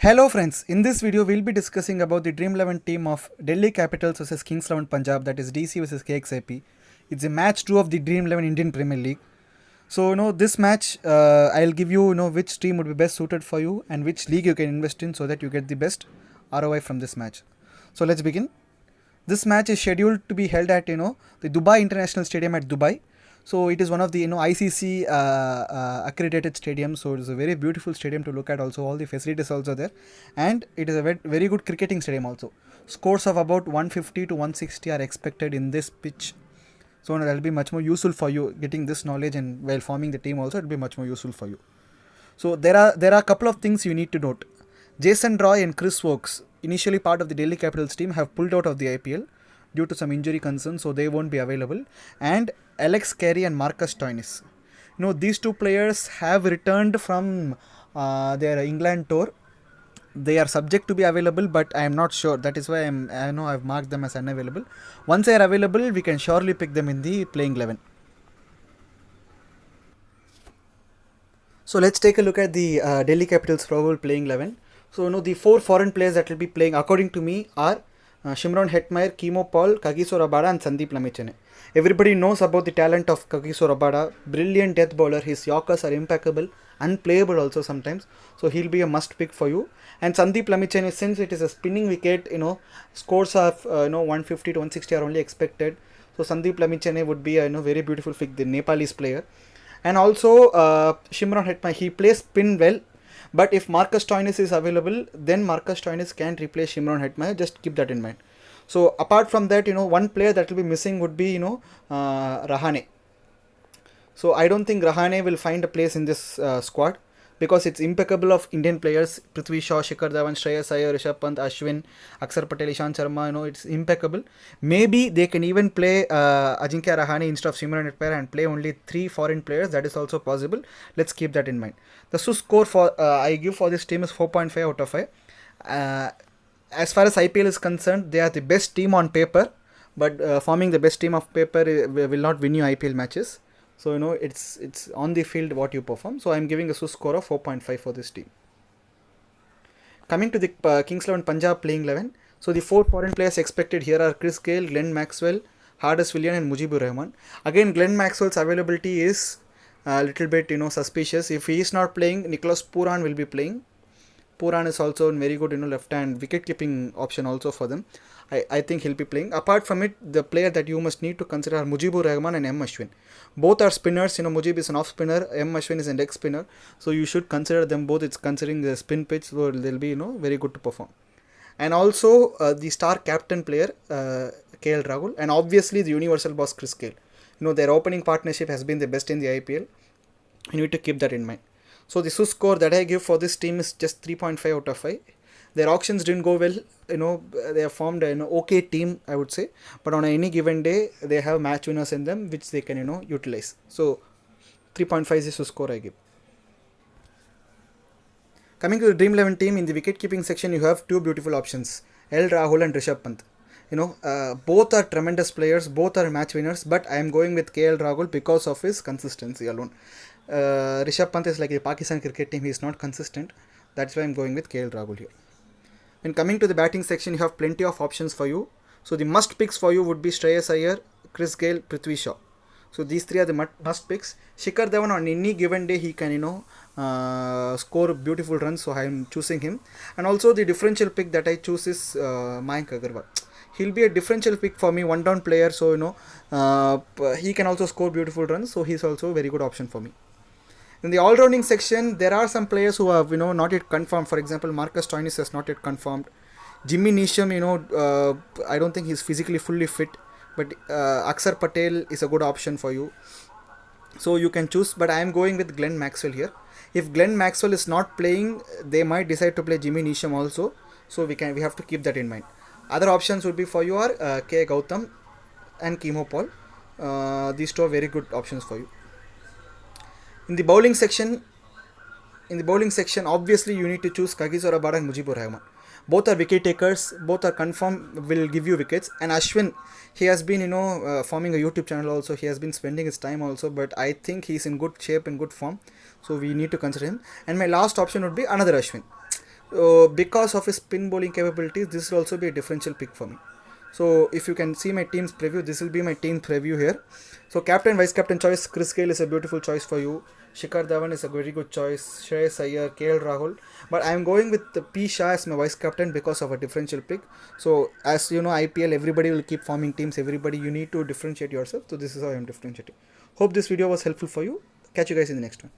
Hello friends, in this video we'll be discussing about the Dream 11 team of Delhi Capitals versus Kings 11 Punjab, that is DC versus KXAP. It's a match 2 of the Dream 11 Indian Premier League. So this match I'll give you which team would be best suited for you and which league you can invest in so that you get the best ROI from this match. So let's begin. This match is scheduled to be held at the Dubai International Stadium at Dubai. So it is one of the ICC accredited stadiums. So it is a very beautiful stadium to look at. Also, all the facilities also there, and it is a very good cricketing stadium also. Scores of about 150 to 160 are expected in this pitch. So that will be much more useful for you getting this knowledge, and while forming the team also it will be much more useful for you. So there are a couple of things you need to note. Jason Roy and Chris Wokes, initially part of the Delhi Capitals team, have pulled out of the IPL due to some injury concerns, so they won't be available. And Alex Carey and Marcus Stoinis. These two players have returned from their England tour. They are subject to be available, but I am not sure. That is why I know I've marked them as unavailable. Once they are available, we can surely pick them in the playing 11. So let's take a look at the Delhi Capitals probable playing 11. So the four foreign players that will be playing, according to me, are Shimron Hetmyer, Kimo Paul, Kagiso Rabada, and Sandeep Lamichhane. Everybody knows about the talent of Kagiso Rabada. Brilliant death bowler. His Yorkers are impeccable, unplayable also sometimes. So he'll be a must pick for you. And Sandeep Lamichhane, since it is a spinning wicket, scores of 150 to 160 are only expected. So Sandeep Lamichhane would be a very beautiful pick, the Nepalese player. And also Shimron Hetmyer, he plays spin well. But if Marcus Stoinis is available, then Marcus Stoinis can replace Shimron Hetmyer. Just keep that in mind. So apart from that, one player that will be missing would be Rahane. So I don't think Rahane will find a place in this squad because it's impeccable of Indian players. Prithvi Shaw, Shikhar Dhawan, Shreyas Iyer, Rishabh Pant, Ashwin, Akshar Patel, Ishant Sharma. It's impeccable. Maybe they can even play Ajinkya Rahane instead of Shimron Hetmyer and play only 3 foreign players. That is also possible. Let's keep that in mind. The SU score for I give for this team is 4.5 out of 5. As far as IPL is concerned, they are the best team on paper, but forming the best team of paper will not win you IPL matches. So it's on the field what you perform. So I'm giving a SU score of 4.5 for this team. Coming to the Kings 11 Punjab playing 11. So the 4 foreign players expected here are Chris Gayle, Glenn Maxwell, Hardus Willian, and Mujibur Rahman. Again, Glenn Maxwell's availability is a little bit suspicious. If he is not playing, Nicholas Pooran will be playing. Pooran is also a very good left hand wicket keeping option also for them. I think he'll be playing. Apart from it, the player that you must need to consider are Mujibur Rahman and M. Ashwin. Both are spinners. Mujib is an off spinner, M. Ashwin is a leg spinner. So you should consider them both. It's considering the spin pitch, so they'll be very good to perform. And also the star captain player KL Rahul, and obviously the universal boss Chris Gayle. Their opening partnership has been the best in the IPL. You need to keep that in mind. So the SU score that I give for this team is just 3.5 out of 5. Their auctions didn't go well. They have formed an okay team, I would say. But on any given day, they have match winners in them, which they can, utilize. So 3.5 is the SU score I give. Coming to the Dream 11 team, in the wicket keeping section, you have 2 beautiful options, L. Rahul and Rishabh Pant. Both are tremendous players, both are match winners, but I am going with KL Rahul because of his consistency alone. Rishabh Pant is like a Pakistan cricket team, he is not consistent. That's why I'm going with KL Rahul here. When coming to the batting section, you have plenty of options for you. So the must picks for you would be Shreyas Iyer, Chris Gayle, Prithvi Shaw. So these 3 are the must picks. Shikhar Dhawan on any given day he can score beautiful runs, so I am choosing him. And also the differential pick that I choose is Mayank Agarwal. He'll be a differential pick for me, one down player, so he can also score beautiful runs, so he's also a very good option for me. In the all-rounding section, there are some players who have not yet confirmed. For example, Marcus Stoinis has not yet confirmed. Jimmy Neesham, I don't think he's physically fully fit, but Akshar Patel is a good option for you. So you can choose, but I am going with Glenn Maxwell here. If Glenn Maxwell is not playing, they might decide to play Jimmy Neesham also. So we have to keep that in mind. Other options would be for you are K. Gautam and Kimo Paul. These 2 are very good options for you. In the bowling section, obviously you need to choose Kagiso Rabada and Mujibur Rahman. Both are wicket takers, both are confirmed will give you wickets. And Ashwin, he has been forming a YouTube channel also. He has been spending his time also, but I think he's in good shape and good form. So we need to consider him. And my last option would be another Ashwin. Because of his spin bowling capabilities, this will also be a differential pick for me. So if you can see my team's preview, this will be my team preview here. So captain, vice captain choice, Chris Gale is a beautiful choice for you. Shikhar Dhawan is a very good choice. Shreyas Iyer, KL Rahul. But I'm going with the P Shah as my vice captain because of a differential pick. So as you know, IPL, everybody will keep forming teams. Everybody, you need to differentiate yourself. So this is how I'm differentiating. Hope this video was helpful for you. Catch you guys in the next one.